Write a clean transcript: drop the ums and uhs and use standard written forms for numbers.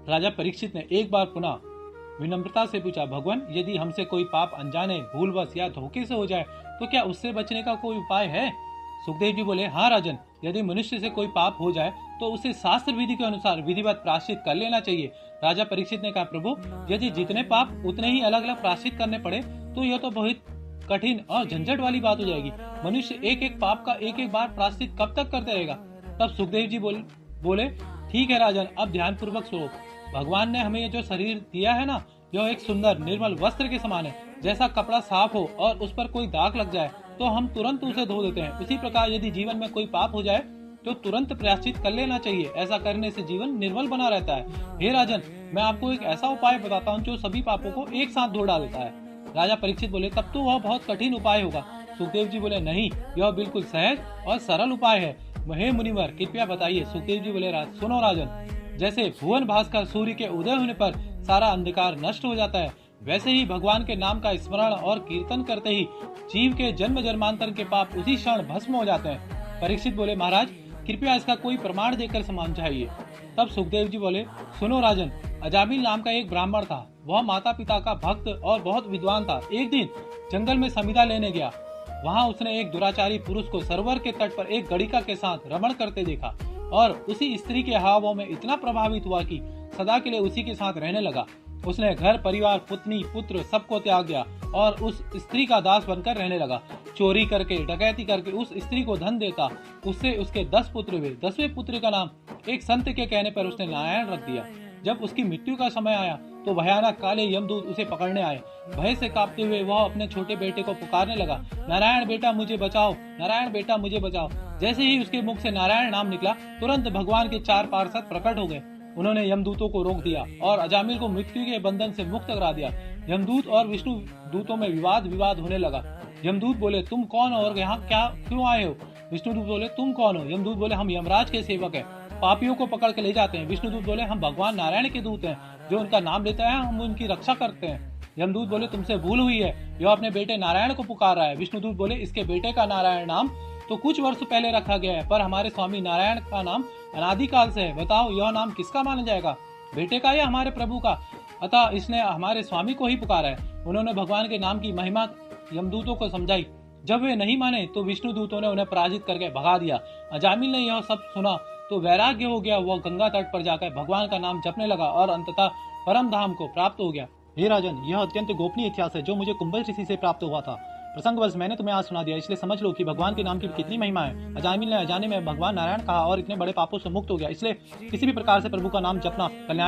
राजा परीक्षित ने एक बार पुनः विनम्रता से पूछा, भगवान, यदि हमसे कोई पाप अनजाने, भूलवश या धोखे से हो जाए तो क्या उससे बचने का कोई उपाय है? सुखदेव जी बोले, हाँ राजन, यदि मनुष्य से कोई पाप हो जाए तो उसे शास्त्र विधि के अनुसार विधिवत प्रायश्चित कर लेना चाहिए। राजा परीक्षित ने कहा, प्रभु, यदि जितने पाप उतने ही अलग अलग प्रायश्चित करने पड़े तो यह तो बहुत कठिन और झंझट वाली बात हो जाएगी। मनुष्य एक एक पाप का एक एक बार प्रायश्चित कब तक करते रहेगा? तब सुखदेव जी बोले, ठीक है राजन, अब ध्यान पूर्वक सुनो। भगवान ने हमें ये जो शरीर दिया है ना, यह एक सुंदर निर्मल वस्त्र के समान है। जैसा कपड़ा साफ हो और उस पर कोई दाग लग जाए तो हम तुरंत उसे धो देते हैं, उसी प्रकार यदि जीवन में कोई पाप हो जाए तो तुरंत प्रायश्चित कर लेना चाहिए। ऐसा करने से जीवन निर्मल बना रहता है। हे राजन, मैं आपको एक ऐसा उपाय बताता हूँ जो सभी पापों को एक साथ धो डालता है। राजा परीक्षित बोले, तब तो वह बहुत कठिन उपाय होगा। सुखदेव जी बोले, नहीं, यह बिल्कुल सहज और सरल उपाय है। हे मुनिवर, कृपया बताइए। सुखदेव जी बोले, सुनो राजन, जैसे भुवन भास्कर सूर्य के उदय होने पर सारा अंधकार नष्ट हो जाता है, वैसे ही भगवान के नाम का स्मरण और कीर्तन करते ही जीव के जन्म जन्मांतर के पाप उसी क्षण भस्म हो जाते हैं। परीक्षित बोले, महाराज, कृपया इसका कोई प्रमाण देकर समझाइए। तब सुखदेव जी बोले, सुनो राजन, अजामिल नाम का एक ब्राह्मण था। वह माता पिता का भक्त और बहुत विद्वान था। एक दिन जंगल में समिधा लेने गया। वहां उसने एक दुराचारी पुरुष को सरोवर के तट पर एक गड़िका के साथ रमण करते देखा और उसी स्त्री के हावों में इतना प्रभावित हुआ कि सदा के लिए उसी के साथ रहने लगा। उसने घर परिवार, पुत्री पुत्र सबको त्याग दिया और उस स्त्री का दास बनकर रहने लगा। चोरी करके, डकैती करके उस स्त्री को धन देता। उससे उसके 10 पुत्र हुए। 10वें पुत्र का नाम एक संत के कहने पर उसने नारायण रख दिया। जब उसकी मृत्यु का समय आया तो भयानक काले यमदूत उसे पकड़ने आए। भय से कांपते हुए वह अपने छोटे बेटे को पुकारने लगा, नारायण बेटा मुझे बचाओ, नारायण बेटा मुझे बचाओ। जैसे ही उसके मुख से नारायण नाम निकला, तुरंत भगवान के 4 पार्षद प्रकट हो गए। उन्होंने यमदूतों को रोक दिया और अजामिल को मृत्यु के बंधन से मुक्त करा दिया। यमदूत और विष्णु दूतों में विवाद होने लगा। यमदूत बोले, तुम कौन हो और यहाँ क्या क्यों आए हो? विष्णुदूत बोले, तुम कौन हो? यमदूत बोले, हम यमराज के सेवक हैं, पापियों को पकड़ के ले जाते हैं। विष्णुदूत बोले, हम भगवान नारायण के दूत हैं, जो उनका नाम लेता है हम उनकी रक्षा करते हैं। यमदूत बोले, तुमसे भूल हुई है, यह अपने बेटे नारायण को पुकार रहा है। विष्णुदूत बोले, इसके बेटे का नारायण नाम तो कुछ वर्ष पहले रखा गया है, पर हमारे स्वामी नारायण का नाम अनादिकाल से है। बताओ, यह नाम किसका माना जाएगा, बेटे का या हमारे प्रभु का? अतः इसने हमारे स्वामी को ही पुकारा है। उन्होंने भगवान के नाम की महिमा यमदूतों को समझाई। जब वे नहीं माने तो विष्णु दूतों ने उन्हें पराजित करके भगा दिया। अजामिल ने यह सब सुना तो वैराग्य हो गया। वह गंगा तट पर जाकर भगवान का नाम जपने लगा और अंततः परम धाम को प्राप्त हो गया। हे राजन, यह अत्यंत गोपनीय इतिहास है जो मुझे कुंभल ऋषि से प्राप्त हुआ था। प्रसंगवश मैंने तुम्हें आज सुना दिया, इसलिए समझ लो कि भगवान के नाम की कितनी महिमा है। अजामिल ने अजाने में भगवान नारायण कहा और इतने बड़े पापों से मुक्त हो गया। इसलिए किसी भी प्रकार से प्रभु का नाम जपना कल्याण